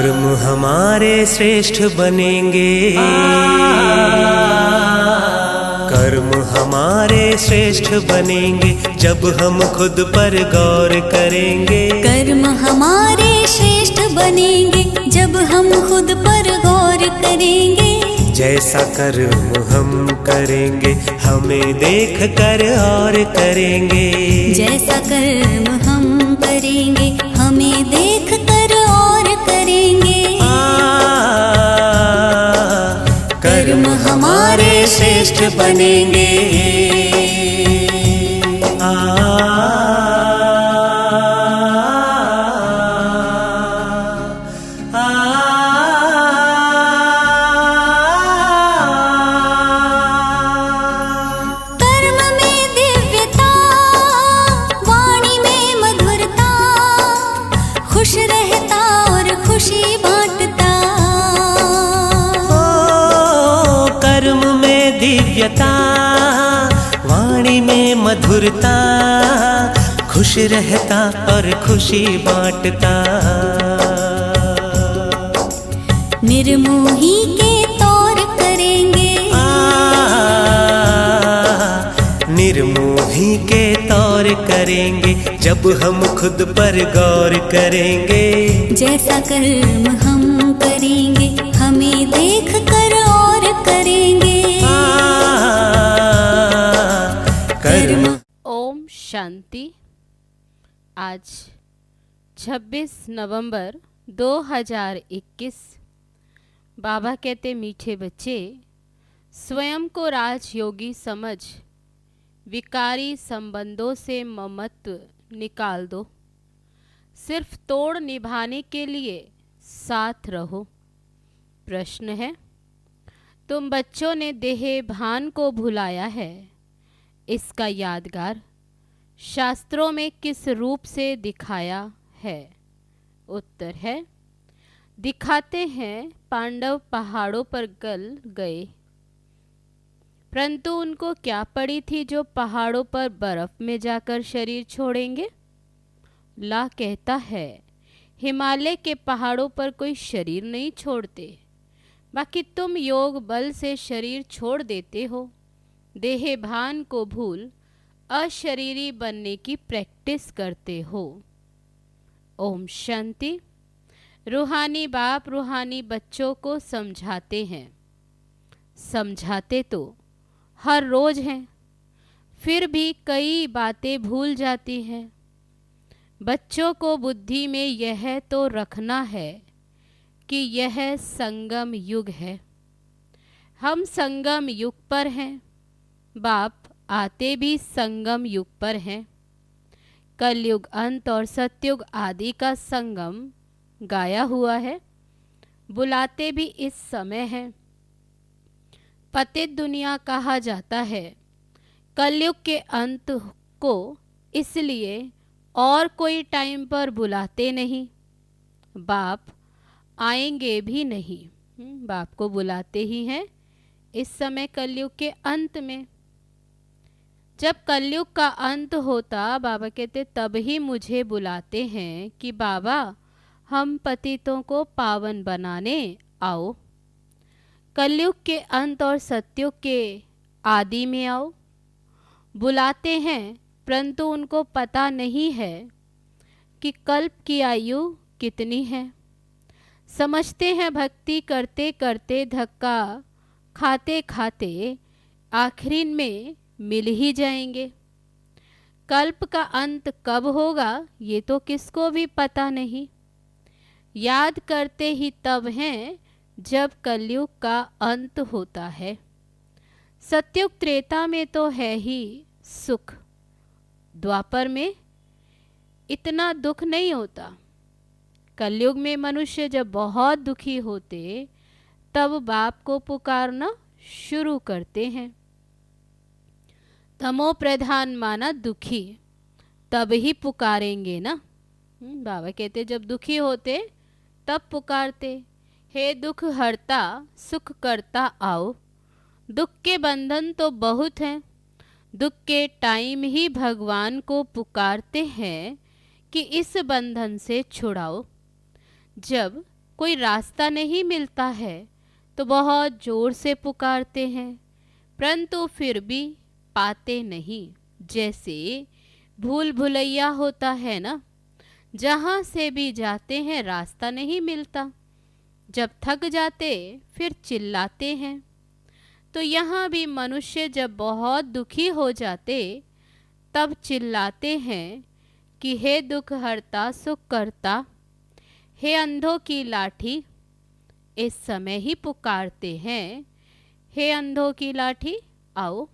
कर्म हमारे श्रेष्ठ बनेंगे, कर्म हमारे श्रेष्ठ बनेंगे जब हम खुद पर गौर करेंगे। कर्म हमारे श्रेष्ठ बनेंगे जब हम खुद पर गौर करेंगे। जैसा कर्म हम करेंगे हमें देख कर और करेंगे। जैसा कर्म हम करेंगे हमें देख कर और करेंगे। कर्म हमारे श्रेष्ठ बनेंगे। वाणी में मधुरता, खुश रहता और खुशी बांटता। निर्मोही के तौर करेंगे, निर्मोही के तौर करेंगे जब हम खुद पर गौर करेंगे। जैसा कर्म हम करेंगे हमें देख कर और करेंगे। ओम शांति। आज 26 नवंबर 2021। बाबा कहते मीठे बच्चे, स्वयं को राजयोगी समझ विकारी संबंधों से ममत्व निकाल दो। सिर्फ तोड़ निभाने के लिए साथ रहो। प्रश्न है, तुम बच्चों ने देह भान को भुलाया है, इसका यादगार शास्त्रों में किस रूप से दिखाया है? उत्तर है, दिखाते हैं पांडव पहाड़ों पर गल गए, परंतु उनको क्या पड़ी थी जो पहाड़ों पर बर्फ में जाकर शरीर छोड़ेंगे। ला कहता है, हिमालय के पहाड़ों पर कोई शरीर नहीं छोड़ते, बाकी तुम योग बल से शरीर छोड़ देते हो। देह भान को भूल अशरीरी बनने की प्रैक्टिस करते हो। ओम शांति। रूहानी बाप रूहानी बच्चों को समझाते हैं। समझाते तो हर रोज हैं, फिर भी कई बातें भूल जाती हैं। बच्चों को बुद्धि में यह तो रखना है कि यह संगम युग है। हम संगम युग पर हैं। बाप आते भी संगम युग पर हैं। कलयुग अंत और सतयुग आदि का संगम गाया हुआ है। बुलाते भी इस समय हैं। पतित दुनिया कहा जाता है कलयुग के अंत को, इसलिए और कोई टाइम पर बुलाते नहीं। बाप आएंगे भी नहीं, बाप को बुलाते ही हैं इस समय कलयुग के अंत में। जब कलयुग का अंत होता, बाबा कहते तब ही मुझे बुलाते हैं कि बाबा हम पतितों को पावन बनाने आओ। कलयुग के अंत और सतयुग के आदि में आओ। बुलाते हैं, परंतु उनको पता नहीं है कि कल्प की आयु कितनी है। समझते हैं भक्ति करते करते धक्का खाते खाते आखिरी में मिल ही जाएंगे। कल्प का अंत कब होगा ये तो किसको भी पता नहीं। याद करते ही तब हैं जब कलयुग का अंत होता है। सतयुग त्रेता में तो है ही सुख, द्वापर में इतना दुख नहीं होता। कलयुग में मनुष्य जब बहुत दुखी होते तब बाप को पुकारना शुरू करते हैं। तमो प्रधान माना दुखी, तब ही पुकारेंगे ना। बाबा कहते जब दुखी होते तब पुकारते, हे दुख हरता सुख करता आओ। दुख के बंधन तो बहुत हैं, दुख के टाइम ही भगवान को पुकारते हैं कि इस बंधन से छुड़ाओ। जब कोई रास्ता नहीं मिलता है तो बहुत जोर से पुकारते हैं, परंतु फिर भी पाते नहीं। जैसे भूल भुलैया होता है ना, जहाँ से भी जाते हैं रास्ता नहीं मिलता, जब थक जाते फिर चिल्लाते हैं। तो यहाँ भी मनुष्य जब बहुत दुखी हो जाते तब चिल्लाते हैं कि हे दुख हरता सुख करता, हे अंधों की लाठी। इस समय ही पुकारते हैं, हे अंधों की लाठी आओ,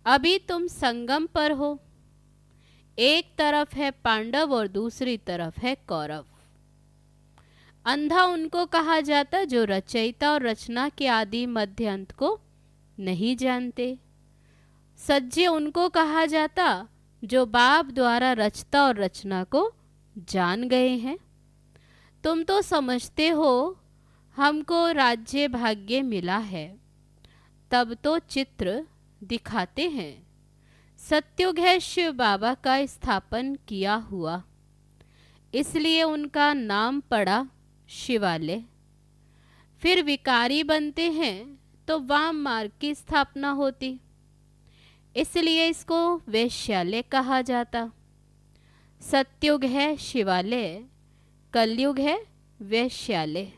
अभी तुम संगम पर हो। एक तरफ है पांडव और दूसरी तरफ है कौरव। अंधा उनको कहा जाता जो रचयिता और रचना के आदि मध्य अंत को नहीं जानते। सज्जे उनको कहा जाता जो बाप द्वारा रचता और रचना को जान गए हैं। तुम तो समझते हो हमको राज्य भाग्य मिला है, तब तो चित्र दिखाते हैं। सत्युग है शिव बाबा का स्थापन किया हुआ, इसलिए उनका नाम पड़ा शिवालय। फिर विकारी बनते हैं तो वाम मार्ग की स्थापना होती, इसलिए इसको वैश्यालय कहा जाता। सत्युग है शिवालय, कलयुग है वैश्यालय।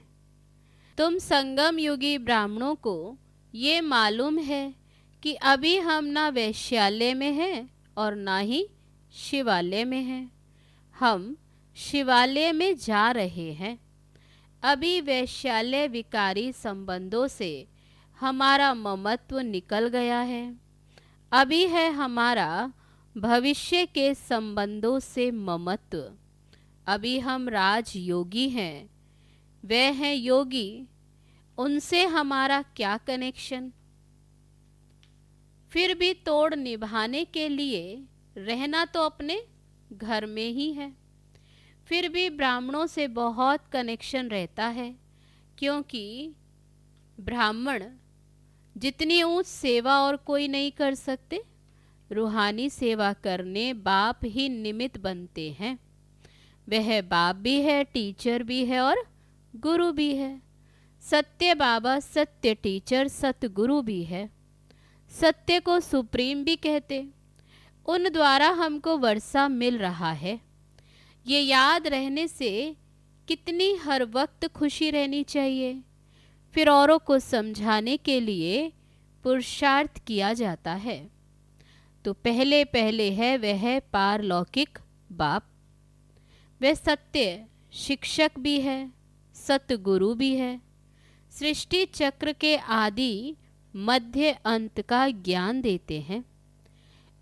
तुम संगम युगी ब्राह्मणों को ये मालूम है कि अभी हम ना वैश्यालय में हैं और ना ही शिवालय में हैं। हम शिवालय में जा रहे हैं। अभी वैश्यालय विकारी संबंधों से हमारा ममत्व निकल गया है। अभी है हमारा भविष्य के संबंधों से ममत्व। अभी हम राजयोगी हैं, वे हैं योगी, उनसे हमारा क्या कनेक्शन। फिर भी तोड़ निभाने के लिए रहना तो अपने घर में ही है। फिर भी ब्राह्मणों से बहुत कनेक्शन रहता है, क्योंकि ब्राह्मण जितनी ऊंच सेवा और कोई नहीं कर सकते। रूहानी सेवा करने बाप ही निमित्त बनते हैं। वह बाप भी है, टीचर भी है और गुरु भी है। सत्य बाबा सत्य टीचर सतगुरु भी है। सत्य को सुप्रीम भी कहते। उन द्वारा हमको वर्षा मिल रहा है। ये याद रहने से कितनी हर वक्त खुशी रहनी चाहिए। फिर औरों को समझाने के लिए पुरुषार्थ किया जाता है। तो पहले पहले है वह पारलौकिक बाप। वह सत्य शिक्षक भी है, सतगुरु भी है। सृष्टि चक्र के आदि मध्य अंत का ज्ञान देते हैं,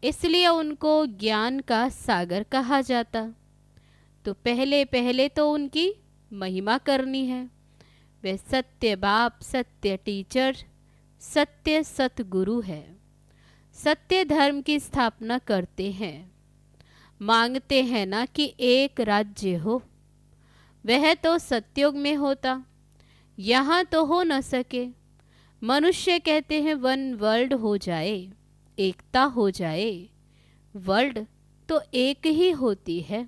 इसलिए उनको ज्ञान का सागर कहा जाता। तो पहले पहले तो उनकी महिमा करनी है। वे सत्य बाप, सत्य टीचर, सत्य सतगुरु है। सत्य धर्म की स्थापना करते हैं। मांगते हैं ना कि एक राज्य हो। वह तो सतयुग में होता, यहाँ तो हो न सके। मनुष्य कहते हैं वन वर्ल्ड हो जाए, एकता हो जाए। वर्ल्ड तो एक ही होती है।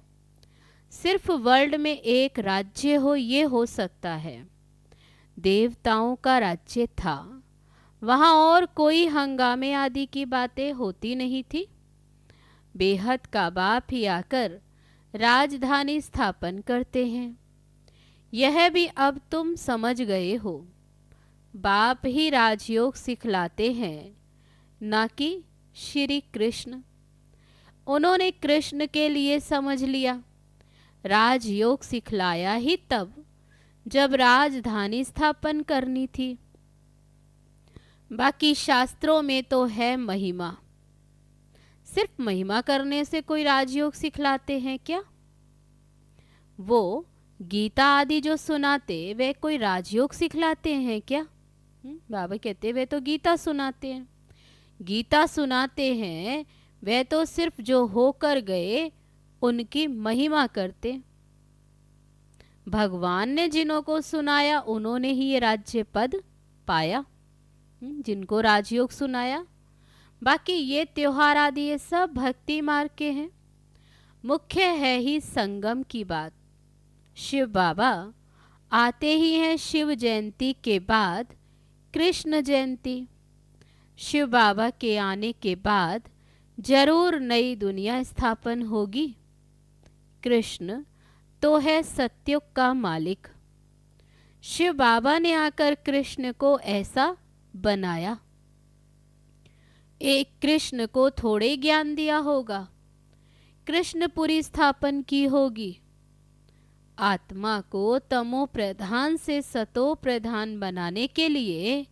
सिर्फ वर्ल्ड में एक राज्य हो, ये हो सकता है। देवताओं का राज्य था, वहाँ और कोई हंगामे आदि की बातें होती नहीं थी। बेहद का बाप ही आकर राजधानी स्थापन करते हैं। यह भी अब तुम समझ गए हो। बाप ही राजयोग सिखलाते हैं, ना कि श्री कृष्ण। उन्होंने कृष्ण के लिए समझ लिया। राजयोग सिखलाया ही तब जब राजधानी स्थापन करनी थी। बाकी शास्त्रों में तो है महिमा। सिर्फ महिमा करने से कोई राजयोग सिखलाते हैं क्या? वो गीता आदि जो सुनाते वे कोई राजयोग सिखलाते हैं क्या? बाबा कहते वे तो गीता सुनाते हैं। गीता सुनाते हैं वे तो सिर्फ जो होकर गए उनकी महिमा करते। भगवान ने जिन्हों को सुनाया उन्होंने ही ये राज्य पद पाया, जिनको राजयोग सुनाया। बाकी ये त्योहार आदि ये सब भक्ति मार्ग के हैं। मुख्य है ही संगम की बात। शिव बाबा आते ही हैं शिव जयंती के बाद कृष्ण जयंती। शिव बाबा के आने के बाद जरूर नई दुनिया स्थापन होगी। कृष्ण तो है सत्युग का मालिक। शिव बाबा ने आकर कृष्ण को ऐसा बनाया। एक कृष्ण को थोड़े ज्ञान दिया होगा, कृष्णपुरी स्थापन की होगी। आत्मा को तमो प्रधान से सतो प्रधान बनाने के लिए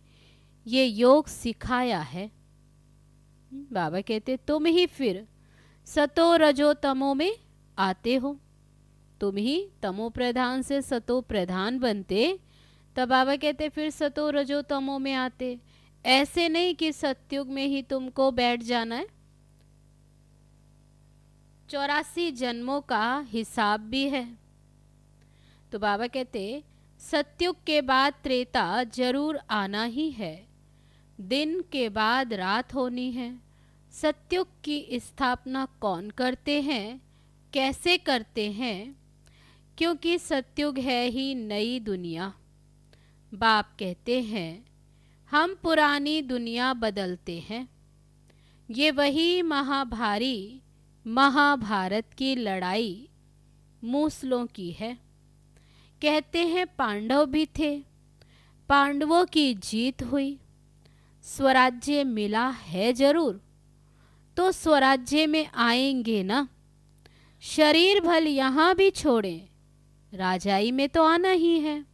ये योग सिखाया है। बाबा कहते तुम ही फिर सतो रजो तमो में आते हो, तुम ही तमो प्रधान से सतो प्रधान बनते, तब बाबा कहते फिर सतो रजो तमो में आते। ऐसे नहीं कि सतयुग में ही तुमको बैठ जाना है। 84 जन्मों का हिसाब भी है। तो बाबा कहते सतयुग के बाद त्रेता जरूर आना ही है। दिन के बाद रात होनी है। सतयुग की स्थापना कौन करते हैं, कैसे करते हैं? क्योंकि सतयुग है ही नई दुनिया। बाप कहते हैं हम पुरानी दुनिया बदलते हैं। ये वही महाभारत की लड़ाई मूसलों की है। कहते हैं पांडव भी थे, पांडवों की जीत हुई। स्वराज्य मिला है जरूर, तो स्वराज्य में आएंगे ना। शरीर भल यहाँ भी छोड़ें, राजाई में तो आना ही है।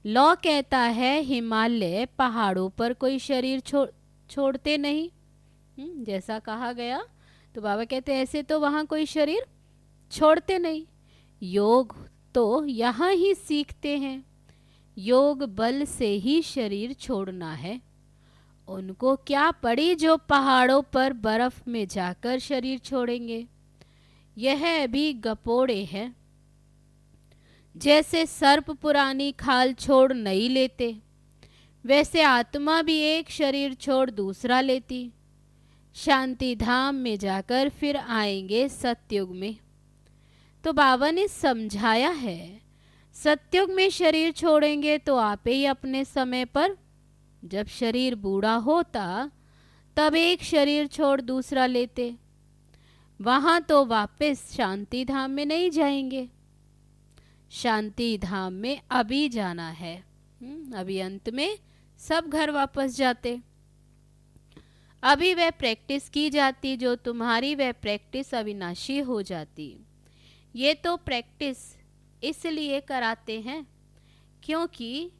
लॉ कहता है हिमालय पहाड़ों पर कोई शरीर छोड़ते नहीं। जैसा कहा गया, तो बाबा कहते ऐसे तो वहाँ कोई शरीर छोड़ते नहीं। योग तो यहाँ ही सीखते हैं। योग बल से ही शरीर छोड़ना है। उनको क्या पड़ी जो पहाड़ों पर बर्फ में जाकर शरीर छोड़ेंगे। यह भी गपोड़े हैं। जैसे सर्प पुरानी खाल छोड़ नहीं लेते, वैसे आत्मा भी एक शरीर छोड़ दूसरा लेती। शांति धाम में जाकर फिर आएंगे सतयुग में। तो बाबा ने समझाया है सतयुग में शरीर छोड़ेंगे तो आप ही अपने समय पर, जब शरीर बूढ़ा होता तब एक शरीर छोड़ दूसरा लेते। वहाँ तो वापस शांति धाम में नहीं जाएंगे। शांति धाम में अभी जाना है। अभी अंत में सब घर वापस जाते। अभी वह प्रैक्टिस की जाती जो तुम्हारी वह प्रैक्टिस अविनाशी हो जाती। ये तो प्रैक्टिस इसलिए कराते हैं क्योंकि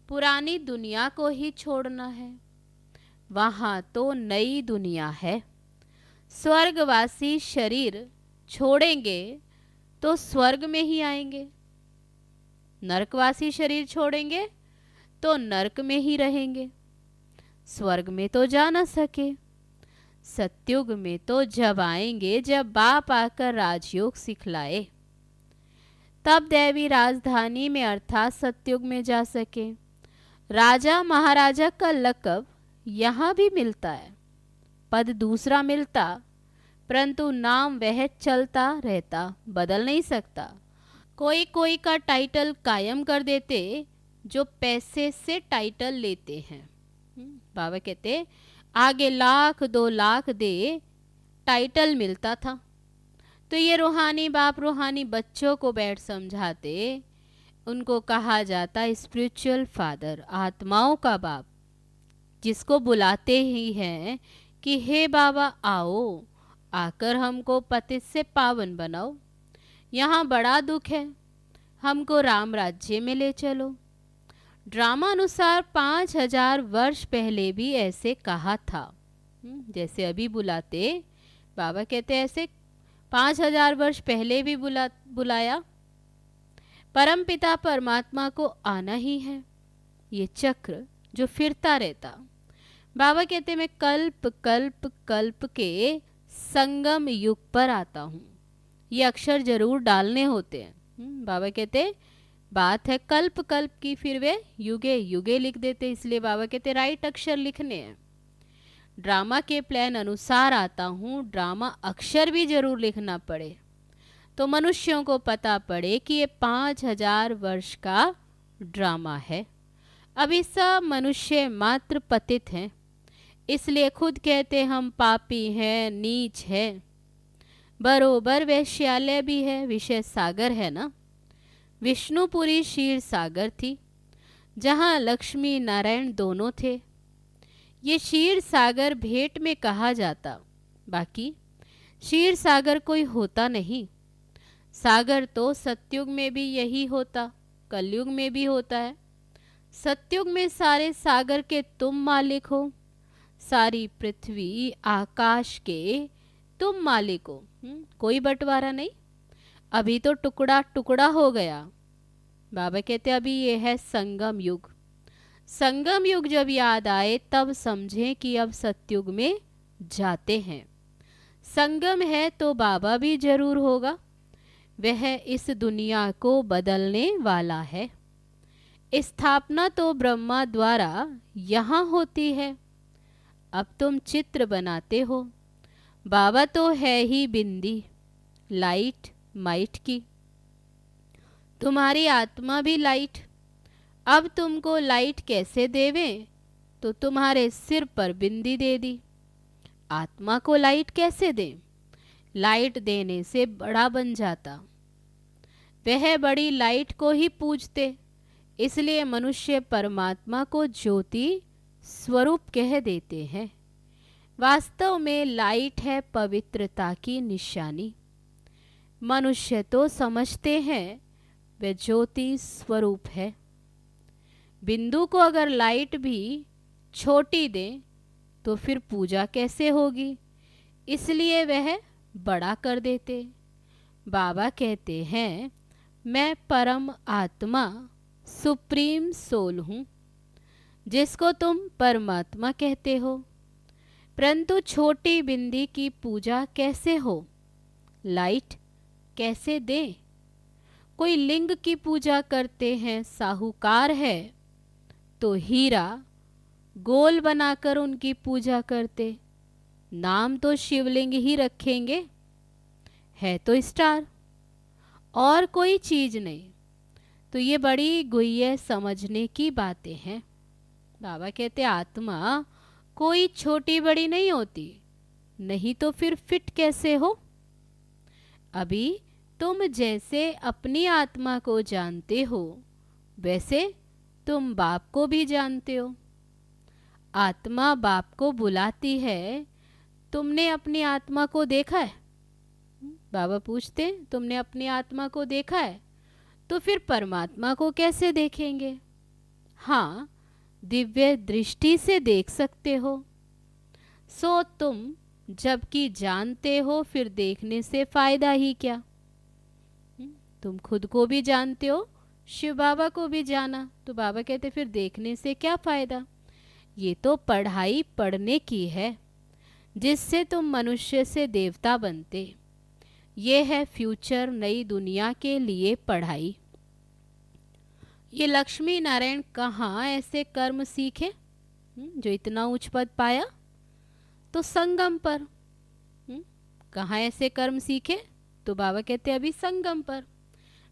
पुरानी दुनिया को ही छोड़ना है। वहाँ तो नई दुनिया है। स्वर्गवासी शरीर छोड़ेंगे तो स्वर्ग में ही आएंगे। नरकवासी शरीर छोड़ेंगे तो नरक में ही रहेंगे। स्वर्ग में तो जा न सके। सतयुग में तो जब आएंगे जब बाप आकर राजयोग सिखलाए, तब दैवी राजधानी में अर्थात सतयुग में जा सके। राजा महाराजा का लक़ब यहाँ भी मिलता है, पद दूसरा मिलता, परंतु नाम वह चलता रहता, बदल नहीं सकता। कोई कोई का टाइटल कायम कर देते जो पैसे से टाइटल लेते हैं। बाबा कहते आगे 1,00,000 2,00,000 दे टाइटल मिलता था। तो ये रूहानी बाप रूहानी बच्चों को बैठ समझाते। उनको कहा जाता स्पिरिचुअल फादर, आत्माओं का बाप, जिसको बुलाते ही हैं कि हे बाबा आओ, आकर हमको पतित से पावन बनाओ। यहाँ बड़ा दुख है, हमको राम राज्य में ले चलो। ड्रामा अनुसार 5,000 वर्ष पहले भी ऐसे कहा था। जैसे अभी बुलाते, बाबा कहते ऐसे 5,000 वर्ष पहले भी बुलाया। परमपिता परमात्मा को आना ही है। ये चक्र जो फिरता रहता। बाबा कहते मैं कल्प कल्प कल्प के संगम युग पर आता हूँ। ये अक्षर जरूर डालने होते हैं। बाबा कहते बात है कल्प कल्प की, फिर वे युगे युगे लिख देते। इसलिए बाबा कहते राइट अक्षर लिखने हैं। ड्रामा के प्लान अनुसार आता हूँ, ड्रामा अक्षर भी जरूर लिखना पड़े, तो मनुष्यों को पता पड़े कि ये 5000 वर्ष का ड्रामा है। अभी सब मनुष्य मात्र पतित हैं, इसलिए खुद कहते हम पापी हैं, नीच हैं। बरोबर वैश्यालय भी है, विषय सागर है ना। विष्णुपुरी क्षीर सागर थी, जहाँ लक्ष्मी नारायण दोनों थे। ये क्षीर सागर भेंट में कहा जाता, बाकी क्षीर सागर कोई होता नहीं। सागर तो सतयुग में भी यही होता, कलयुग में भी होता है। सतयुग में सारे सागर के तुम मालिक हो, सारी पृथ्वी आकाश के तुम मालिक हो, कोई बंटवारा नहीं। अभी तो टुकड़ा टुकड़ा हो गया। बाबा कहते अभी ये है संगम युग। संगम युग जब याद आए तब समझें कि अब सतयुग में जाते हैं। संगम है तो बाबा भी जरूर होगा, वह इस दुनिया को बदलने वाला है। स्थापना तो ब्रह्मा द्वारा यहाँ होती है। अब तुम चित्र बनाते हो, बाबा तो है ही बिंदी लाइट माइट की। तुम्हारी आत्मा भी लाइट। अब तुमको लाइट कैसे देवें, तो तुम्हारे सिर पर बिंदी दे दी। आत्मा को लाइट कैसे दें? लाइट देने से बड़ा बन जाता। वह बड़ी लाइट को ही पूजते, इसलिए मनुष्य परमात्मा को ज्योति स्वरूप कह देते हैं। वास्तव में लाइट है पवित्रता की निशानी। मनुष्य तो समझते हैं वह ज्योति स्वरूप है। बिंदु को अगर लाइट भी छोटी दें तो फिर पूजा कैसे होगी, इसलिए वह बड़ा कर देते। बाबा कहते हैं मैं परम आत्मा सुप्रीम सोल हूँ, जिसको तुम परमात्मा कहते हो। परंतु छोटी बिंदी की पूजा कैसे हो, लाइट कैसे दें? कोई लिंग की पूजा करते हैं, साहूकार है तो हीरा गोल बनाकर उनकी पूजा करते। नाम तो शिवलिंग ही रखेंगे, है तो स्टार, और कोई चीज नहीं। तो ये बड़ी गुह्य समझने की बातें हैं। बाबा कहते आत्मा कोई छोटी बड़ी नहीं होती, नहीं तो फिर फिट कैसे हो। अभी तुम जैसे अपनी आत्मा को जानते हो, वैसे तुम बाप को भी जानते हो। आत्मा बाप को बुलाती है, तुमने अपनी आत्मा को देखा है? बाबा पूछते तुमने अपनी आत्मा को देखा है? तो फिर परमात्मा को कैसे देखेंगे? हाँ, दिव्य दृष्टि से देख सकते हो। सो तुम जबकि जानते हो, फिर देखने से फायदा ही क्या? तुम खुद को भी जानते हो, शिव बाबा को भी जाना, तो बाबा कहते फिर देखने से क्या फायदा? ये तो पढ़ाई पढ़ने की है, जिससे तुम मनुष्य से देवता बनते। ये है फ्यूचर नई दुनिया के लिए पढ़ाई। ये लक्ष्मी नारायण कहाँ ऐसे कर्म सीखे जो इतना उच्च पद पाया? तो संगम पर। कहाँ ऐसे कर्म सीखे? तो बाबा कहते अभी संगम पर।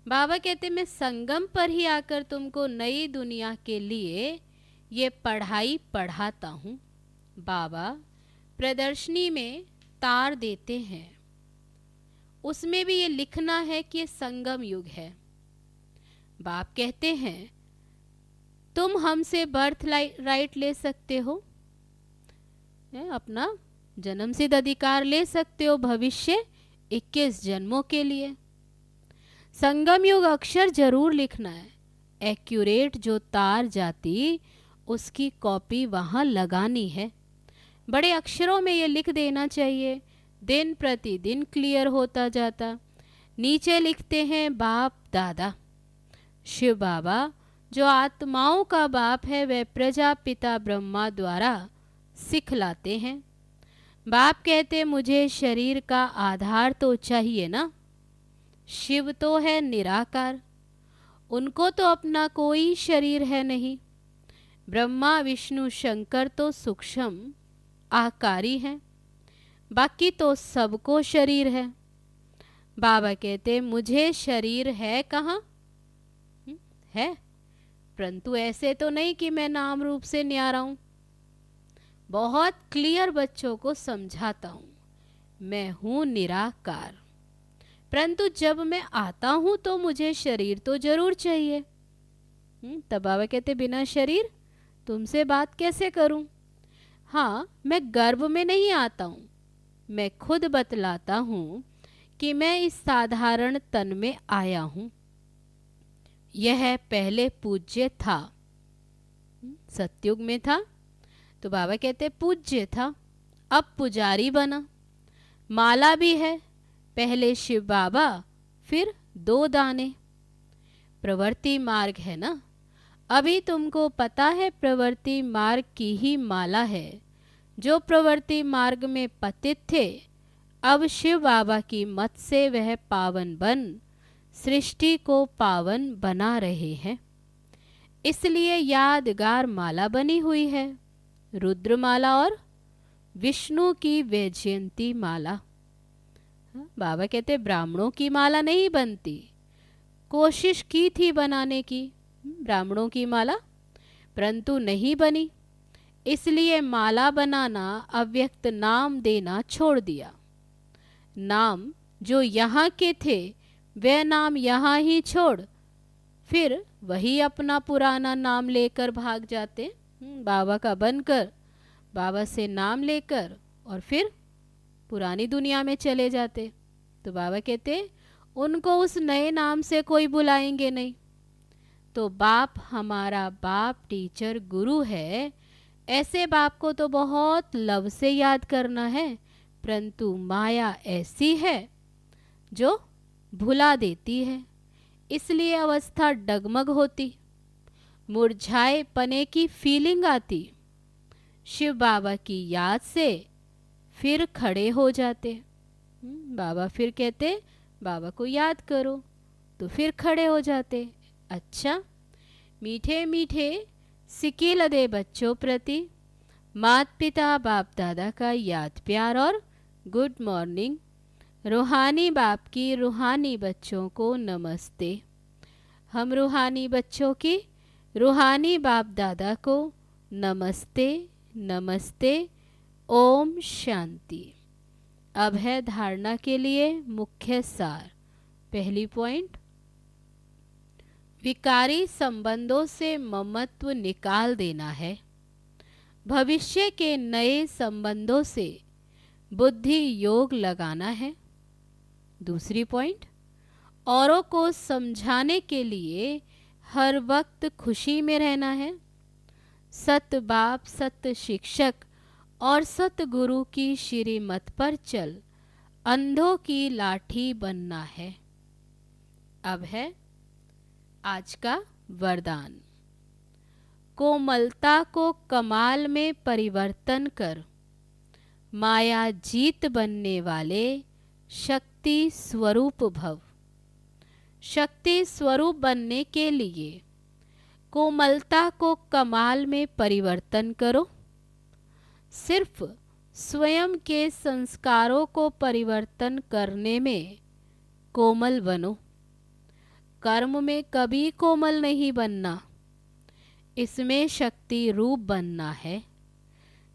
बाबा कहते मैं संगम पर ही आकर तुमको नई दुनिया के लिए ये पढ़ाई पढ़ाता हूँ। बाबा प्रदर्शनी में तार देते हैं, उसमें भी ये लिखना है कि ये संगम युग है। बाप कहते हैं तुम हमसे बर्थ राइट ले सकते हो, अपना जन्म सिद्ध अधिकार ले सकते हो भविष्य 21 जन्मों के लिए। संगम युग अक्षर जरूर लिखना है, एक्यूरेट जो तार जाती उसकी कॉपी वहाँ लगानी है। बड़े अक्षरों में ये लिख देना चाहिए, दिन प्रतिदिन क्लियर होता जाता। नीचे लिखते हैं बाप दादा। शिव बाबा जो आत्माओं का बाप है, वह प्रजापिता ब्रह्मा द्वारा सिखलाते हैं। बाप कहते मुझे शरीर का आधार तो चाहिए ना। शिव तो है निराकार, उनको तो अपना कोई शरीर है नहीं। ब्रह्मा विष्णु शंकर तो सूक्ष्म आकारी हैं, बाकी तो सबको शरीर है। बाबा कहते मुझे शरीर है कहाँ? है, परंतु ऐसे तो नहीं कि मैं नाम रूप से न्यारा हूं। बहुत क्लियर बच्चों को समझाता हूं, मैं हूं निराकार, परंतु जब मैं आता हूं तो मुझे शरीर तो जरूर चाहिए। तब बाबा कहते बिना शरीर तुमसे बात कैसे करूं? हाँ, मैं गर्भ में नहीं आता हूं, मैं खुद बतलाता हूं कि मैं इस साधारण तन में आया हूं। यह पहले पूज्य था, सतयुग में था तो बाबा कहते पूज्य था, अब पुजारी बना। माला भी है, पहले शिव बाबा फिर 2 दाने। प्रवृत्ति मार्ग है ना, अभी तुमको पता है प्रवृत्ति मार्ग की ही माला है। जो प्रवृत्ति मार्ग में पतित थे, अब शिव बाबा की मत से वह पावन बन सृष्टि को पावन बना रहे हैं। इसलिए यादगार माला बनी हुई है, रुद्रमाला और विष्णु की वैजयंती माला। बाबा कहते ब्राह्मणों की माला नहीं बनती, कोशिश की थी बनाने की ब्राह्मणों की माला, परंतु नहीं बनी, इसलिए माला बनाना अव्यक्त नाम देना छोड़ दिया। नाम जो यहाँ के थे वे नाम यहाँ ही छोड़ फिर वही अपना पुराना नाम लेकर भाग जाते, बाबा का बनकर, बाबा से नाम लेकर, और फिर पुरानी दुनिया में चले जाते। तो बाबा कहते उनको उस नए नाम से कोई बुलाएंगे नहीं। तो बाप हमारा बाप टीचर गुरु है, ऐसे बाप को तो बहुत लव से याद करना है, परंतु माया ऐसी है जो भुला देती है, इसलिए अवस्था डगमग होती, मुरझाए पने की फीलिंग आती। शिव बाबा की याद से फिर खड़े हो जाते। बाबा फिर कहते बाबा को याद करो, तो फिर खड़े हो जाते। अच्छा, मीठे मीठे सिकिल दे बच्चों प्रति माता पिता बाप दादा का याद प्यार और गुड मॉर्निंग। रूहानी बाप की रूहानी बच्चों को नमस्ते। हम रूहानी बच्चों की रूहानी बाप दादा को नमस्ते नमस्ते। ओम शांति। अब है धारणा के लिए मुख्य सार। पहली पॉइंट, विकारी संबंधों से ममत्व निकाल देना है, भविष्य के नए संबंधों से बुद्धि योग लगाना है। दूसरी पॉइंट, औरों को समझाने के लिए हर वक्त खुशी में रहना है, सत बाप सत शिक्षक और सत गुरु की श्रीमत पर चल अंधों की लाठी बनना है। अब है आज का वरदान। कोमलता को कमाल में परिवर्तन कर माया जीत बनने वाले शक्ति स्वरूप भव। शक्ति स्वरूप बनने के लिए कोमलता को कमाल में परिवर्तन करो। सिर्फ स्वयं के संस्कारों को परिवर्तन करने में कोमल बनो, कर्म में कभी कोमल नहीं बनना, इसमें शक्ति रूप बनना है।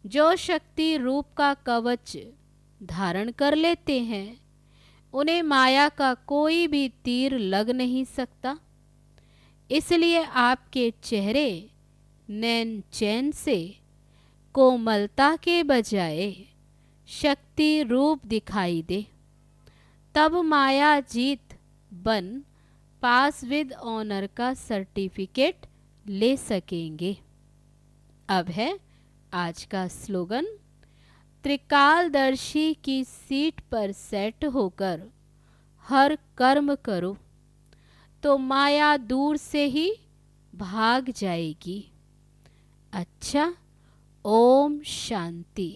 जो शक्ति रूप का कवच धारण कर लेते हैं उन्हें माया का कोई भी तीर लग नहीं सकता। इसलिए आपके चेहरे नैन चैन से कोमलता के बजाय शक्ति रूप दिखाई दे, तब माया जीत बन पास विद ऑनर का सर्टिफिकेट ले सकेंगे। अब है आज का स्लोगन। त्रिकालदर्शी की सीट पर सेट होकर हर कर्म करो तो माया दूर से ही भाग जाएगी। अच्छा, ओम शांति।